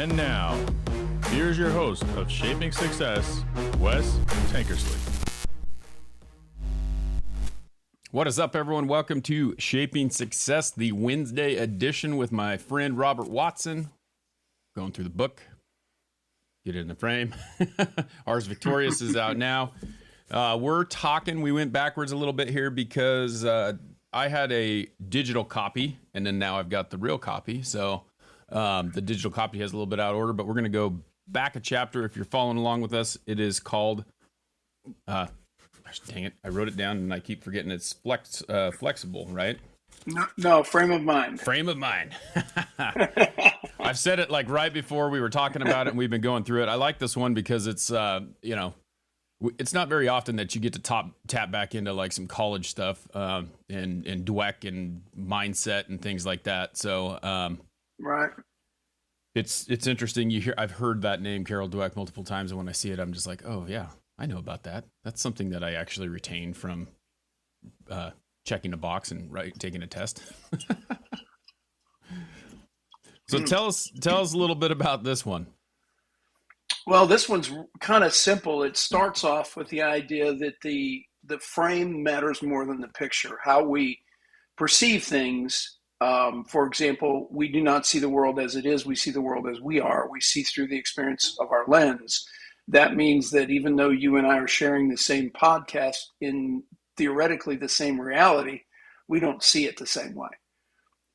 And now, here's your host of Shaping Success, Wes Tankersley. What is up, everyone? Welcome to Shaping Success, the Wednesday edition with my friend Robert Watson. Going through the book. Get it in the frame. Ours Victoris is out now. We're talking, we went backwards a little bit here because I had a digital copy, and then now I've got the real copy. So the digital copy has a little bit out of order, but we're going to go back a chapter. If you're following along with us, it is called, dang it, I wrote it down and I keep forgetting it's flexible, right? No, frame of mind. Frame of mind. I've said it like right before we were talking about it and we've been going through it. I like this one because it's, it's not very often that you get to tap back into like some college stuff and Dweck and mindset and things like that. So, right. It's interesting. I've heard that name, Carol Dweck, multiple times, and when I see it, I'm just like, oh yeah, I know about that. That's something that I actually retained from checking a box and taking a test. So tell us a little bit about this one. Well, this one's kind of simple. It starts off with the idea that the frame matters more than the picture. How we perceive things. For example, we do not see the world as it is. We see the world as we are. We see through the experience of our lens. That means that even though you and I are sharing the same podcast in theoretically the same reality, we don't see it the same way.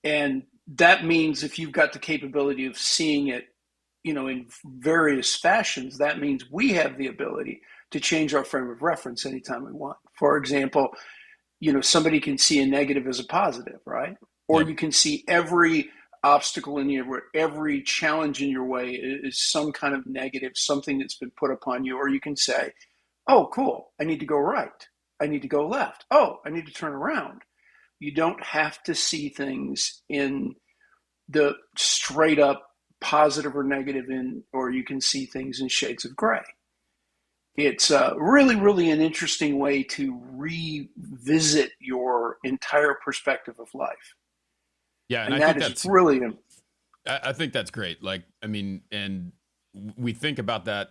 And that means if you've got the capability of seeing it, in various fashions, that means we have the ability to change our frame of reference anytime we want. For example, somebody can see a negative as a positive, right? Or you can see every obstacle in your, every challenge in your way is some kind of negative, something that's been put upon you. Or you can say, oh, cool, I need to go right. I need to go left. Oh, I need to turn around. You don't have to see things in the straight up positive or negative or you can see things in shades of gray. It's really, really an interesting way to revisit your entire perspective of life. Yeah, and I think that's brilliant. I think that's great. And we think about that.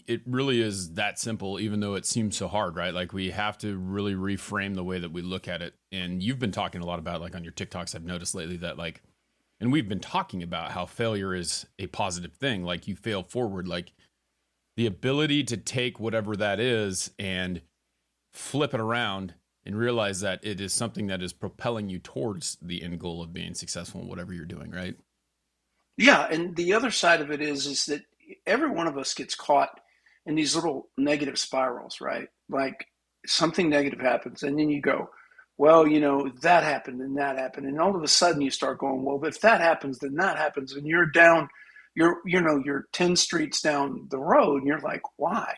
It really is that simple, even though it seems so hard, right? Like we have to really reframe the way that we look at it. And you've been talking a lot about, like on your TikToks, I've noticed lately that and we've been talking about how failure is a positive thing. Like you fail forward, like the ability to take whatever that is and flip it around and realize that it is something that is propelling you towards the end goal of being successful in whatever you're doing, right? Yeah, and the other side of it is that every one of us gets caught in these little negative spirals, right? Like something negative happens and then you go, well, that happened and that happened. And all of a sudden you start going, well, if that happens, then that happens. And you're down, you're 10 streets down the road and you're like, why?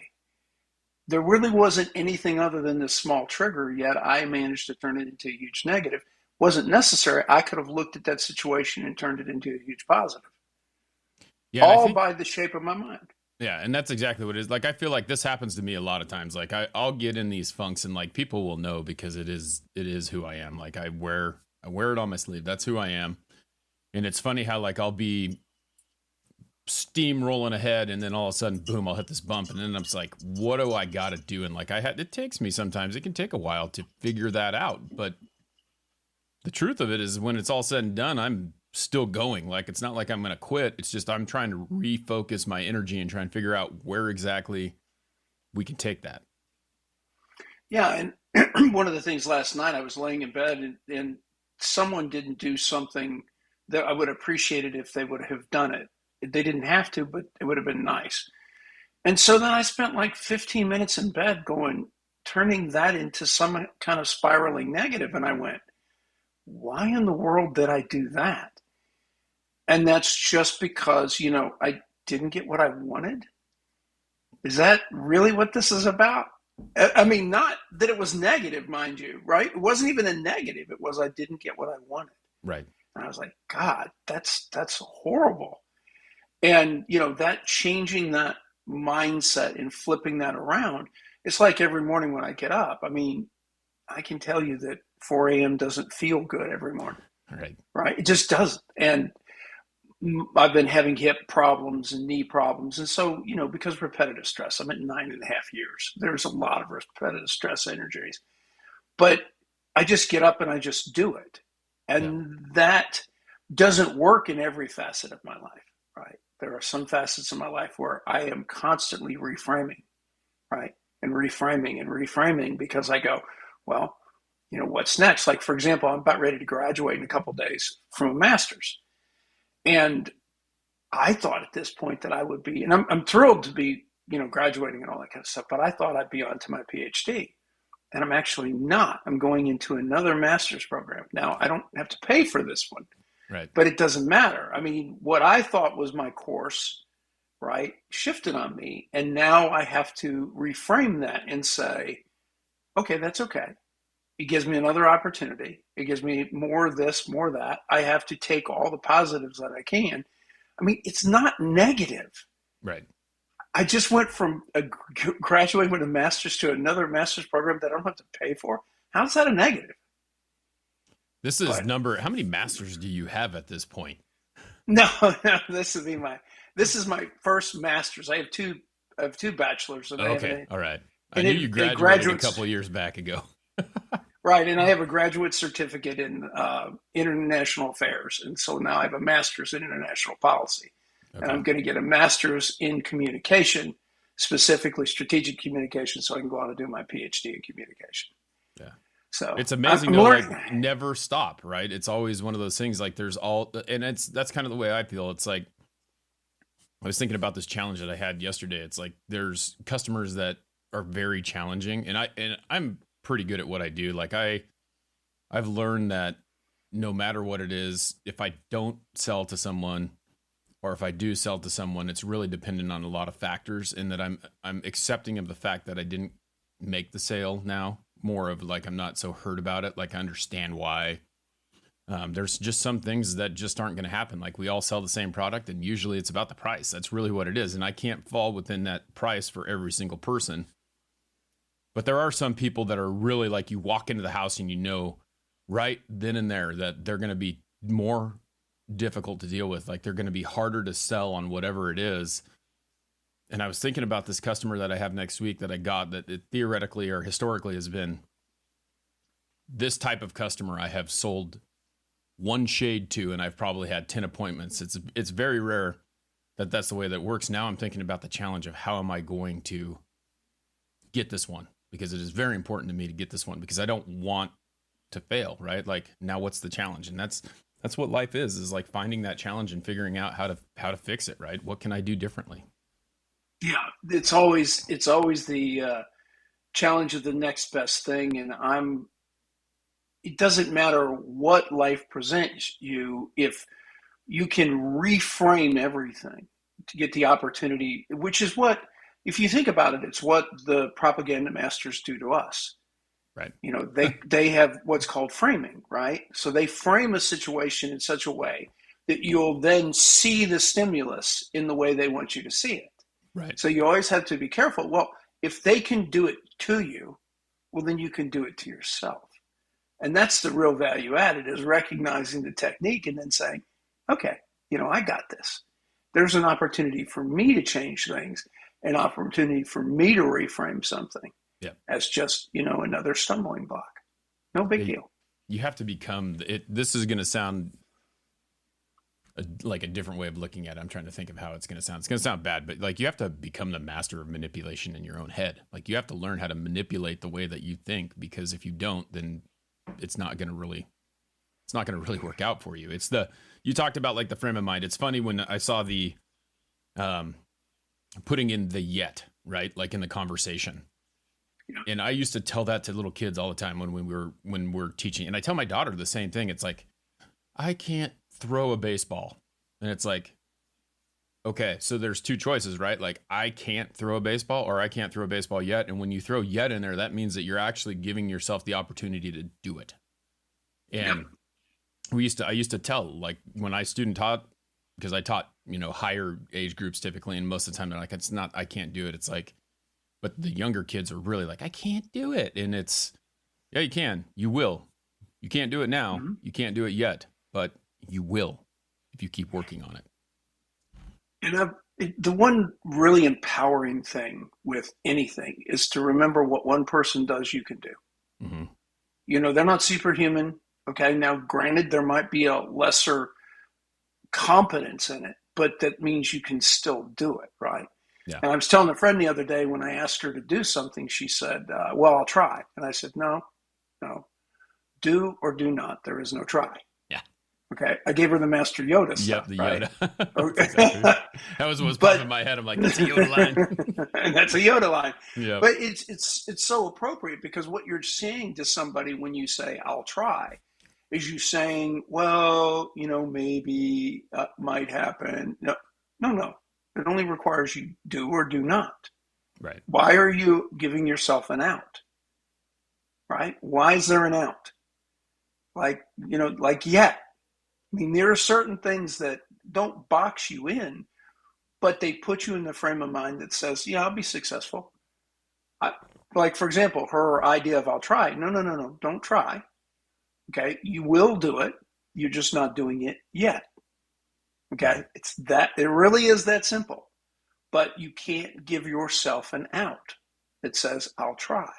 There really wasn't anything other than this small trigger, yet I managed to turn it into a huge negative. Wasn't necessary. I could have looked at that situation and turned it into a huge positive. Yeah, all by the shape of my mind. Yeah, and that's exactly what it is. Like, I feel like this happens to me a lot of times. Like, I'll get in these funks, and like people will know because it is who I am. Like, I wear it on my sleeve. That's who I am. And it's funny how like I'll be steamrolling ahead, and then all of a sudden, boom, I'll hit this bump, and then I'm just like, what do I got to do? And like it takes me sometimes. It can take a while to figure that out, but the truth of it is, when it's all said and done, I'm still going. Like, it's not like I'm going to quit. It's just I'm trying to refocus my energy and try and figure out where exactly we can take that. Yeah, and one of the things last night, I was laying in bed and someone didn't do something that I would have appreciated if they would have done it. They didn't have to, but it would have been nice. And so then I spent like 15 minutes in bed turning that into some kind of spiraling negative. And I went, why in the world did I do that? And that's just because, I didn't get what I wanted. Is that really what this is about? I mean, not that it was negative, mind you, right? It wasn't even a negative. It was I didn't get what I wanted. Right. And I was like, God, that's horrible. And, that changing that mindset and flipping that around, it's like every morning when I get up. I mean, I can tell you that 4 a.m. doesn't feel good every morning. Right. Right? It just doesn't. And I've been having hip problems and knee problems. And so, because repetitive stress, I'm at 9.5 years. There's a lot of repetitive stress injuries. But I just get up and I just do it. Yeah. And that doesn't work in every facet of my life, right? There are some facets of my life where I am constantly reframing, right? And reframing because I go, well, what's next? Like, for example, I'm about ready to graduate in a couple of days from a master's. And I thought at this point that I would be, and I'm thrilled to be, graduating and all that kind of stuff, but I thought I'd be on to my PhD. And I'm actually not. I'm going into another master's program. Now, I don't have to pay for this one, Right. but it doesn't matter. I mean, what I thought was my course, right, shifted on me. And now I have to reframe that and say, okay, that's okay. It gives me another opportunity. It gives me more of this, more of that. I have to take all the positives that I can. I mean, it's not negative. Right. I just went from graduating with a master's to another master's program that I don't have to pay for. How's that a negative? This is how many masters do you have at this point? No, this is my first master's. I have two bachelors. And okay. All right. I knew you graduated a couple of years back ago. Right. And I have a graduate certificate in international affairs. And so now I have a master's in international policy. Okay. And I'm going to get a master's in communication, specifically strategic communication, so I can go on and do my PhD in communication. Yeah. So it's amazing to like never stop, right? It's always one of those things like that's kind of the way I feel. It's like, I was thinking about this challenge that I had yesterday. It's like, there's customers that are very challenging and I'm pretty good at what I do. Like I've learned that no matter what it is, if I don't sell to someone, or if I do sell to someone, it's really dependent on a lot of factors, and that I'm accepting of the fact that I didn't make the sale now. More of like, I'm not so hurt about it. Like, I understand why. There's just some things that just aren't going to happen. Like, we all sell the same product, and usually it's about the price. That's really what it is. And I can't fall within that price for every single person. But there are some people that are really like, you walk into the house and you know right then and there that they're going to be more difficult to deal with. Like, they're going to be harder to sell on whatever it is. And I was thinking about this customer that I have next week that I got, that it theoretically or historically has been this type of customer I have sold one shade to, and I've probably had 10 appointments. It's very rare that that's the way that works. Now I'm thinking about the challenge of how am I going to get this one, because it is very important to me to get this one, because I don't want to fail, right? Like, now what's the challenge? And that's what life is like finding that challenge and figuring out how to fix it, right? What can I do differently? Yeah, it's always the challenge of the next best thing. And it doesn't matter what life presents you, if you can reframe everything to get the opportunity, which is what, if you think about it, it's what the propaganda masters do to us. Right. They have what's called framing, right? So they frame a situation in such a way that you'll then see the stimulus in the way they want you to see it. Right. So you always have to be careful. Well, if they can do it to you, well, then you can do it to yourself. And that's the real value added, is recognizing the technique and then saying, okay, I got this. There's an opportunity for me to change things, an opportunity for me to reframe something. Yeah. As just, another stumbling block. No big deal. You have to become it. This is going to sound like a different way of looking at it. I'm trying to think of how it's going to sound. It's going to sound bad, but like, you have to become the master of manipulation in your own head. Like, you have to learn how to manipulate the way that you think, because if you don't, then it's not going to really work out for you. You talked about like the frame of mind. It's funny when I saw the putting in the yet, right? Like in the conversation. Yeah. And I used to tell that to little kids all the time when we're teaching. And I tell my daughter the same thing. It's like, I can't throw a baseball. And it's like, okay, so there's two choices, right? Like, I can't throw a baseball, or I can't throw a baseball yet. And when you throw yet in there, that means that you're actually giving yourself the opportunity to do it. And I used to tell, like, when I student taught, because I taught, higher age groups typically, and most of the time they're like, I can't do it. It's like, but the younger kids are really like, I can't do it. And it's, yeah, you can, you will. You can't do it now. Mm-hmm. You can't do it yet, but you will if you keep working on it. And the one really empowering thing with anything is to remember what one person does, you can do. Hmm. They're not superhuman. Okay. Now, granted, there might be a lesser competence in it, but that means you can still do it. Right. Yeah. And I was telling a friend the other day when I asked her to do something, she said, well, I'll try. And I said, no, no, do or do not. There is no try. Yeah. Okay. I gave her the Master Yoda Yep. stuff, The right? Yoda. That's exactly. That was what was popping But in my head. I'm like, that's a Yoda line. and that's a Yoda line. Yep. But it's so appropriate because what you're saying to somebody when you say I'll try is you saying, well, maybe might happen. No, no, no. It only requires you do or do not. Right. Why are you giving yourself an out? Right? Why is there an out? Like yet. I mean, there are certain things that don't box you in, but they put you in the frame of mind that says, yeah, I'll be successful. Like, for example, her idea of I'll try. No, no, no, no, don't try. Okay. You will do it. You're just not doing it yet. Okay. Right. It really is that simple, but you can't give yourself an out that says, I'll try.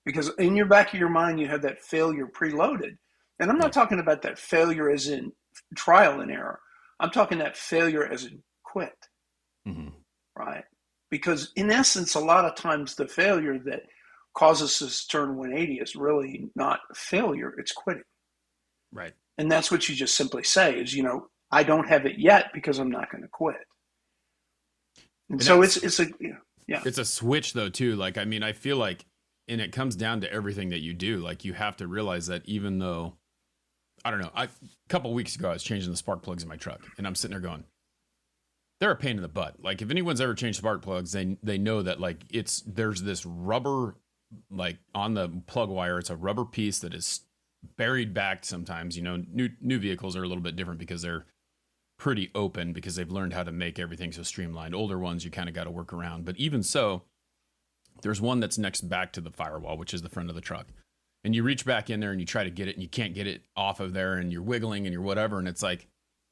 Because in your back of your mind, you have that failure preloaded. And I'm not Yep. talking about that failure as in trial and error. I'm talking that failure as in quit, Hmm. right? Because in essence, a lot of times the failure that causes us to turn 180 is really not failure, it's quitting. Right. And that's what you just simply say is, I don't have it yet because I'm not going to quit. And And so that's yeah. it's a switch though too. Like I mean, I feel like, and it comes down to everything that you do. Like you have to realize that even though I don't know, a couple of weeks ago I was changing the spark plugs in my truck, and I'm sitting there going, they're a pain in the butt. Like if anyone's ever changed spark plugs, they know that like there's this rubber like on the plug wire. It's a rubber piece that is buried back sometimes. New vehicles are a little bit different because they're pretty open because they've learned how to make everything so streamlined. Older ones you kind of got to work around. But even so, there's one that's next back to the firewall, which is the front of the truck. And you reach back in there and you try to get it and you can't get it off of there and you're wiggling and you're whatever. And it's like,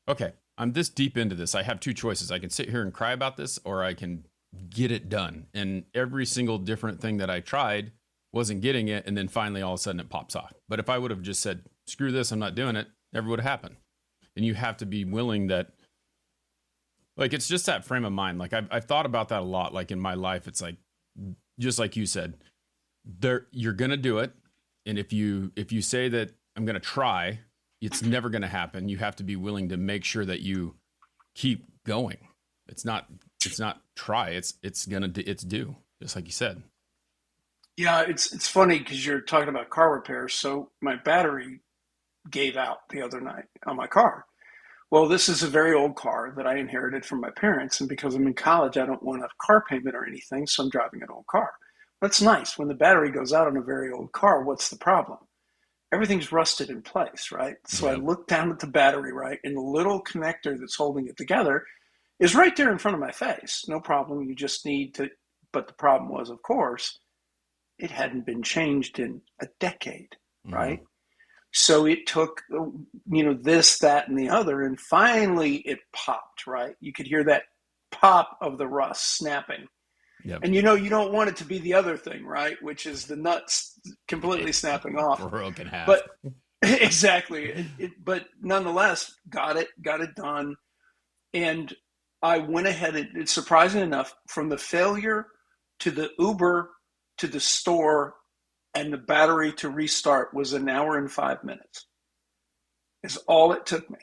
okay, I'm this deep into this. I have two choices. I can sit here and cry about this or I can get it done. And every single different thing that I tried wasn't getting it. And then finally, all of a sudden it pops off. But if I would have just said, screw this, I'm not doing it, never would have happened. And you have to be willing that, like, it's just that frame of mind. Like I've thought about that a lot. Like in my life, it's like, just like you said, you're going to do it. And if you say that I'm going to try, it's never going to happen. You have to be willing to make sure that you keep going. It's not try. It's due. Just like you said. Yeah, it's funny because you're talking about car repairs. So my battery gave out the other night on my car. Well, this is a very old car that I inherited from my parents, and because I'm in college, I don't want a car payment or anything, so I'm driving an old car. That's nice. When the battery goes out on a very old car, what's the problem? Everything's rusted in place, right? So I Yep. look down at the battery, right, and the little connector that's holding it together is right there in front of my face. No problem. You just need to, but the problem was, of course, it hadn't been changed in a decade, Mm-hmm. right? So it took, this, that, and the other, and finally it popped, right? You could hear that pop of the rust snapping. Yep. And you don't want it to be the other thing, right? Which is the nuts completely snapping off. Broken half. But exactly. But nonetheless, got it done. And I went ahead and it's surprising enough, from the failure to the Uber to the store and the battery to restart was an hour and 5 minutes. Is all it took me.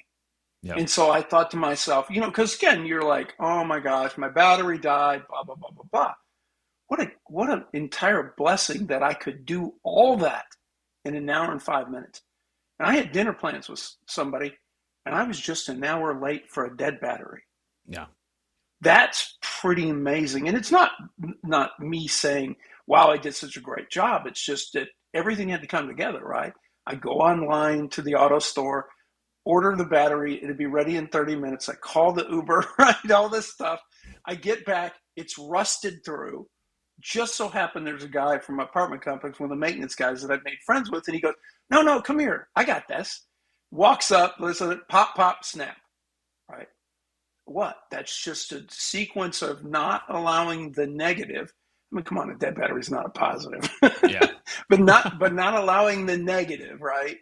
Yep. And so I thought to myself, because again, you're like, oh my gosh, my battery died, blah, blah, blah, blah, blah. What an entire blessing that I could do all that in an hour and 5 minutes. And I had dinner plans with somebody, and I was just an hour late for a dead battery. Yeah. That's pretty amazing. And it's not me saying, wow, I did such a great job. It's just that everything had to come together, right? I go online to the auto store, order the battery, it'd be ready in 30 minutes. I call the Uber, right? All this stuff. I get back, it's rusted through. Just so happened there's a guy from my apartment complex, one of the maintenance guys that I've made friends with, and he goes, no, come here. I got this. Walks up, listen, pop, pop, snap, right? what? That's just a sequence of not allowing the negative. I mean, come on, a dead battery is not a positive, Yeah. but not allowing the negative, right,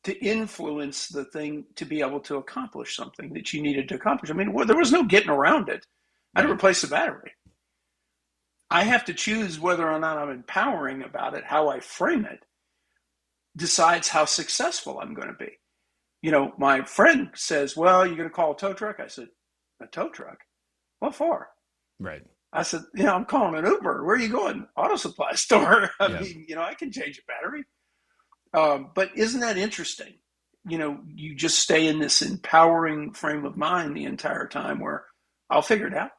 to influence the thing to be able to accomplish something that you needed to accomplish. I mean, well, there was no getting around it. I had to Right. replace the battery. I have to choose whether or not I'm empowering about it. How I frame it decides how successful I'm going to be. My friend says, "Well, you're going to call a tow truck?" I said, "A tow truck? What for?" Right. I said, "I'm calling an Uber. Where are you going?" Auto supply store. I Yeah. mean, I can change a battery. But isn't that interesting? You just stay in this empowering frame of mind the entire time where I'll figure it out.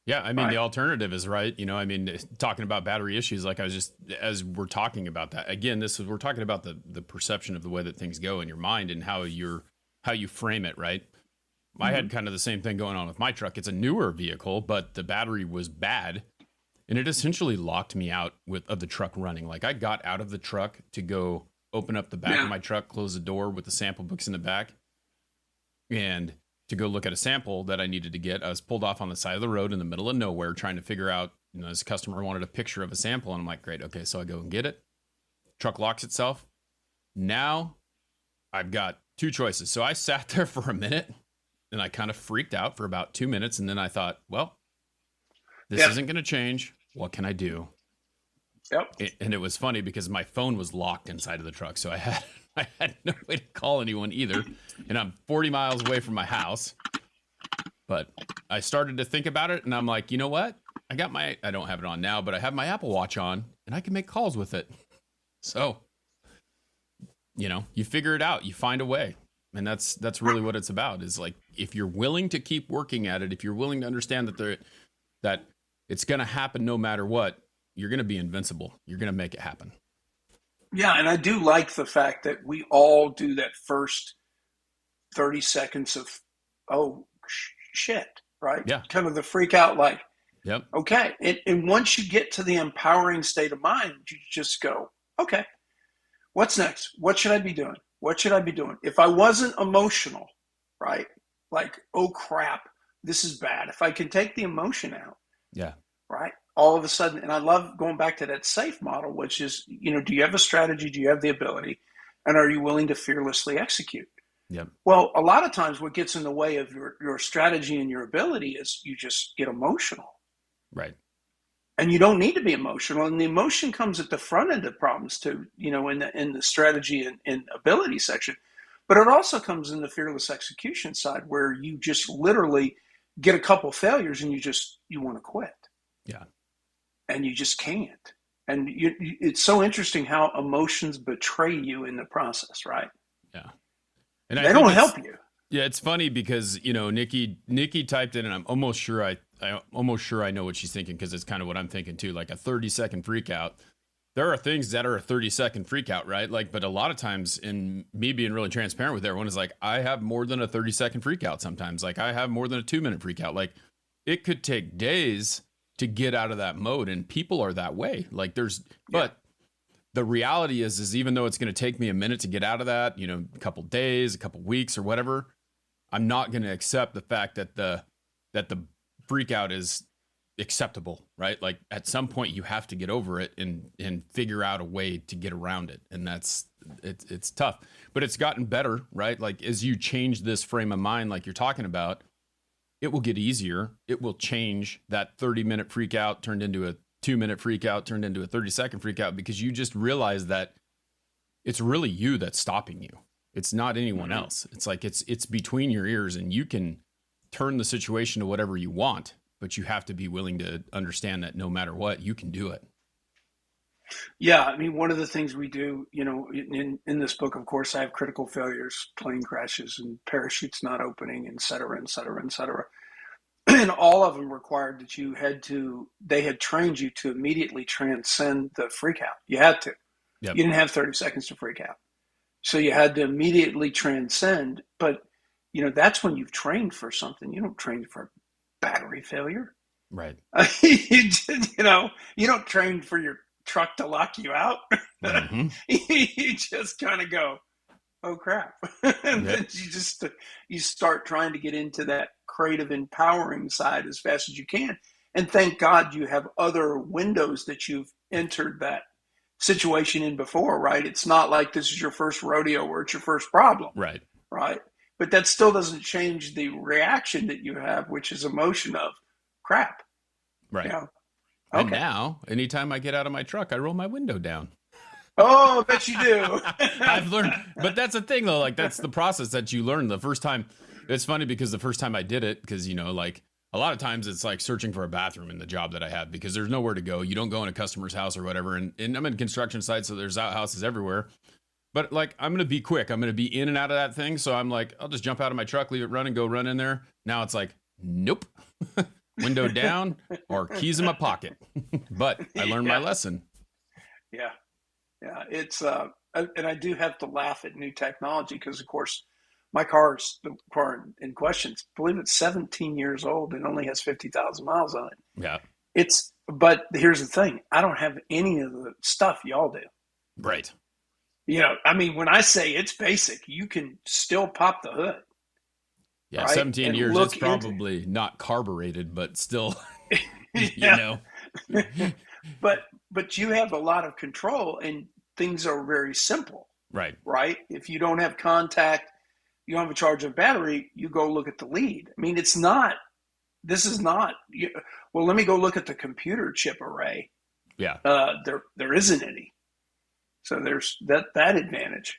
Yeah, I mean, the Right. alternative is right. I mean, talking about battery issues, like I was just, as we're talking about that again, we're talking about the perception of the way that things go in your mind and how you frame it, right? I Mm-hmm. had kind of the same thing going on with my truck. It's a newer vehicle, but the battery was bad, and it essentially locked me out of the truck running. Like I got out of the truck to go open up the back of Yeah. my truck, close the door with the sample books in the back, and to go look at a sample that I needed to get. I was pulled off on the side of the road in the middle of nowhere trying to figure out, this customer wanted a picture of a sample. And I'm like, great. Okay. So I go and get it. Truck locks itself. Now I've got two choices. So I sat there for a minute and I kind of freaked out for about 2 minutes. And then I thought, well, this Yep. isn't going to change. What can I do? Yep. And it was funny because my phone was locked inside of the truck. So I had no way to call anyone either. And I'm 40 miles away from my house. But I started to think about it and I'm like, you know what? I don't have it on now, but I have my Apple Watch on and I can make calls with it. So, you figure it out, you find a way. And that's really what it's about, is like, if you're willing to keep working at it, if you're willing to understand that it's going to happen no matter what, you're going to be invincible. You're going to make it happen. Yeah, and I do like the fact that we all do that first 30 seconds of, oh, shit, right? Yeah. Kind of the freak out, like, Yep. okay. And once you get to the empowering state of mind, you just go, okay, what's next? What should I be doing? What should I be doing? If I wasn't emotional, right? Like, oh crap, this is bad. If I can take the emotion out, Yeah. right? All of a sudden, and I love going back to that SAFE model, which is, do you have a strategy? Do you have the ability? And are you willing to fearlessly execute? Yep. Well, a lot of times what gets in the way of your strategy and your ability is you just get emotional. Right. And you don't need to be emotional. And the emotion comes at the front end of problems too, in the strategy and ability section. But it also comes in the fearless execution side where you just literally get a couple failures and you want to quit. Yeah. And you just can't. And it's so interesting how emotions betray you in the process, right? Yeah. And I They think don't help you. Yeah, it's funny because Nikki typed in, and I'm almost sure I know what she's thinking, because it's kind of what I'm thinking too. Like a 30-second freak out. There are things that are a 30-second freak out, right? Like, but a lot of times, in me being really transparent with everyone, is like, I have more than a 30-second freak out sometimes. Like I have more than a 2-minute freak out. Like it could take days to get out of that mode, and people are that way. Like but the reality is even though it's going to take me a minute to get out of that, a couple days, a couple weeks or whatever, I'm not going to accept the fact that the freak out is acceptable, right? Like at some point you have to get over it and figure out a way to get around it. And it's tough, but it's gotten better, right? Like as you change this frame of mind, like you're talking about, it will get easier. It will change. That 30-minute freak out turned into a 2-minute freak out, turned into a 30-second freak out, because you just realize that it's really you that's stopping you. It's not anyone else. It's like it's between your ears, and you can turn the situation to whatever you want, but you have to be willing to understand that no matter what, you can do it. Yeah, I mean, one of the things we do, in this book, of course, I have critical failures, plane crashes, and parachutes not opening, et cetera, et cetera, et cetera. And all of them required that they had trained you to immediately transcend the freak out. You had to. Yep. You didn't have 30 seconds to freak out. So you had to immediately transcend. But, that's when you've trained for something. You don't train for battery failure. Right. You don't train for your truck to lock you out. Mm-hmm. You just kind of go, oh crap. And Yeah. then you start trying to get into that creative, empowering side as fast as you can. And thank God you have other windows that you've entered that situation in before, right? It's not like this is your first rodeo or it's your first problem, Right. right? But that still doesn't change the reaction that you have, which is emotion of crap. You Right. know, And okay. now, anytime I get out of my truck, I roll my window down. Oh, I bet you do. I've learned, but that's the thing though. Like that's the process that you learn the first time. It's funny because the first time I did it, because like a lot of times it's like searching for a bathroom in the job that I have because there's nowhere to go. You don't go in a customer's house or whatever. And I'm in construction sites, so there's outhouses everywhere. But like I'm gonna be quick. I'm gonna be in and out of that thing. So I'm like, I'll just jump out of my truck, leave it running, go run in there. Now it's like, nope. Window down or keys in my pocket. But I learned my Yeah, lesson. yeah, yeah. And I do have to laugh at new technology because, of course, the car in question, I believe it's 17 years old and only has 50,000 miles on it. Yeah. But here's the thing: I don't have any of the stuff y'all do. Right. I mean, when I say it's basic, you can still pop the hood, Yeah, right, 17 and years, it's look into. probably not carbureted, but still, you Yeah, know. but you have a lot of control, and things are very simple, Right. right? If you don't have contact, you don't have a charge of battery, you go look at the lead. I mean, it's not. This is not. Well, let me go look at the computer chip array. Yeah. There isn't any. So there's that advantage.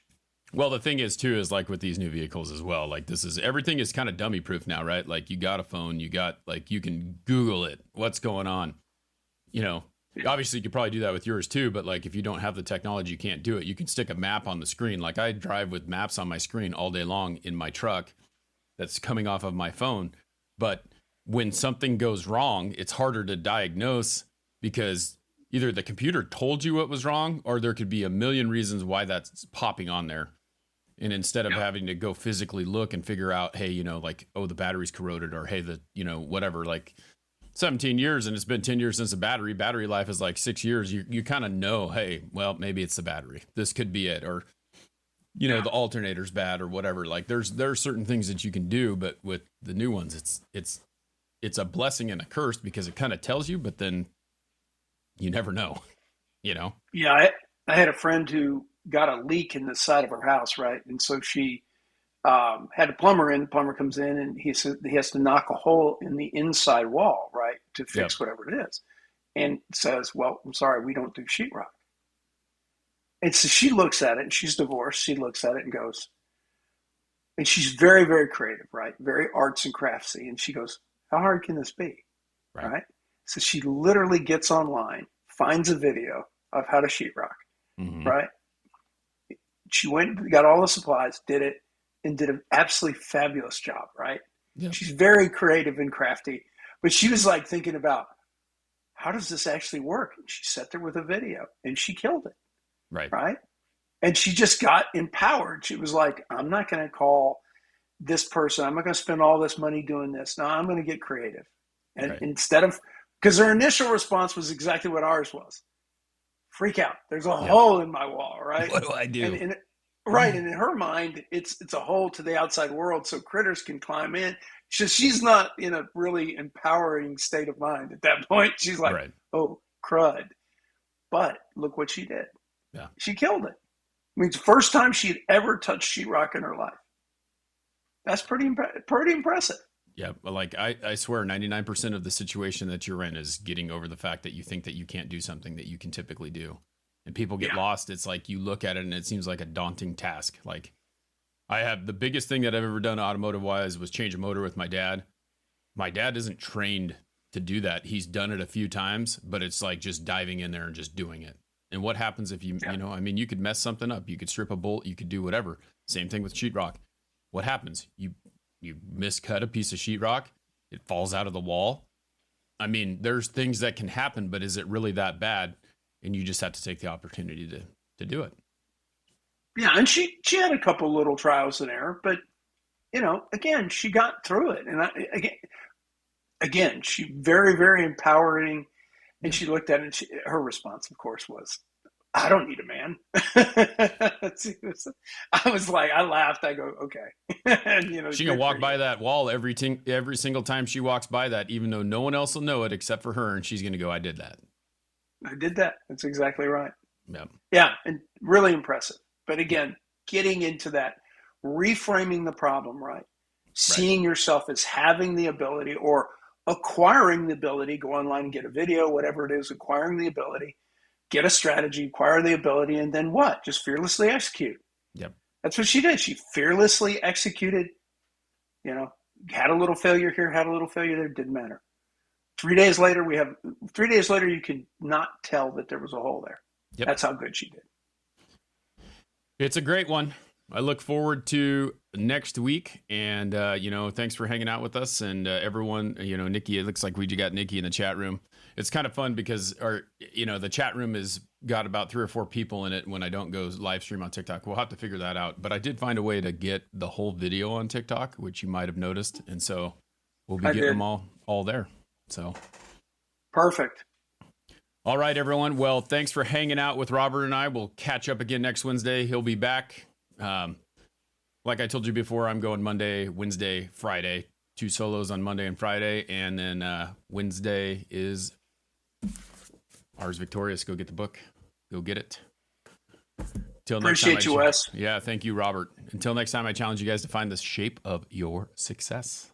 Well, the thing is, too, is like with these new vehicles as well, like everything is kind of dummy proof now, right? Like you got a phone, you can Google it, what's going on. You know, obviously you could probably do that with yours too, but like if you don't have the technology, you can't do it. You can stick a map on the screen. Like I drive with maps on my screen all day long in my truck that's coming off of my phone. But when something goes wrong, it's harder to diagnose because either the computer told you what was wrong or there could be a million reasons why that's popping on there. And instead of Yeah. having to go physically look and figure out, hey, like, oh, the battery's corroded or hey, whatever, like 17 years and it's been 10 years since the battery life is like 6 years. You kind of know, hey, well, maybe it's the battery. This could be it. Or, Yeah. the alternator's bad or whatever. Like there are certain things that you can do, but with the new ones, it's a blessing and a curse because it kind of tells you, but then you never know, you know? Yeah, I had a friend who got a leak in the side of her house, right? And so she had a plumber in. The plumber comes in and he says he has to knock a hole in the inside wall, right, to Yep. fix whatever it is. And says, "Well, I'm sorry, we don't do sheetrock." And so she looks at it, and she's divorced. She looks at it and goes, and she's very, very creative, right? Very arts and craftsy. And she goes, "How hard can this be?" Right. Right? So she literally gets online, finds a video of how to sheetrock, Mm-hmm. right? She went, got all the supplies, did it, and did an absolutely fabulous job, right? Yep. She's very creative and crafty, but she was like thinking about how does this actually work? And she sat there with a video and she killed it, Right. right? And she just got empowered. She was like, I'm not going to call this person. I'm not going to spend all this money doing this. No, I'm going to get creative. And Right. instead of, because her initial response was exactly what ours was, freak out. There's a Yep. hole in my wall, right? What do I And, do? and right, and in her mind, it's a hole to the outside world so critters can climb in. She's not in a really empowering state of mind at that point. She's like, Right. oh, crud. But look what she did. Yeah. She killed it. I mean, it's the first time she had ever touched sheetrock in her life. That's pretty impressive. Yeah. But like I swear 99% of the situation that you're in is getting over the fact that you think that you can't do something that you can typically do. And people get Yeah. lost. It's like you look at it and it seems like a daunting task. Like I have the biggest thing that I've ever done automotive wise was change a motor with my dad. My dad isn't trained to do that. He's done it a few times, but it's like just diving in there and just doing it. And what happens if you, Yeah. I mean, you could mess something up. You could strip a bolt. You could do whatever. Same thing with sheetrock. What happens? You miscut a piece of sheetrock. It falls out of the wall. I mean, there's things that can happen, but is it really that bad? And you just have to take the opportunity to do it. Yeah, and she had a couple little trials and error, but again, she got through it. And again, she very, very empowering. And Yeah. she looked at it, and her response, of course, was, "I don't need a man." I was like, I laughed. I go, okay. And, She can good for walk by you. that wall every single time she walks by that, even though no one else will know it except for her, and she's going to go, "I did that." I did that. That's exactly right. Yeah. Yeah, and really impressive. But again, getting into that, reframing the problem, right? Right. Seeing yourself as having the ability or acquiring the ability, go online and get a video, whatever it is, acquiring the ability, get a strategy, acquire the ability, and then what? Just fearlessly execute. Yep. That's what she did. She fearlessly executed, had a little failure here, had a little failure there, didn't matter. 3 days later, you could not tell that there was a hole there. Yep. That's how good she did. It's a great one. I look forward to next week. And, thanks for hanging out with us. And everyone, Nikki, it looks like we got Nikki in the chat room. It's kind of fun because the chat room has got about 3 or 4 people in it when I don't go live stream on TikTok. We'll have to figure that out. But I did find a way to get the whole video on TikTok, which you might have noticed. And so we'll be getting them all there. So perfect. All right, everyone. Well, thanks for hanging out with Robert and I. We'll catch up again next Wednesday. He'll be back. Like I told you before, I'm going Monday, Wednesday, Friday. 2 solos on Monday and Friday. And then Wednesday is ours, Victoris. Go get the book. Go get it. Till next time. Appreciate you, Wes. Yeah, thank you, Robert. Until next time, I challenge you guys to find the shape of your success.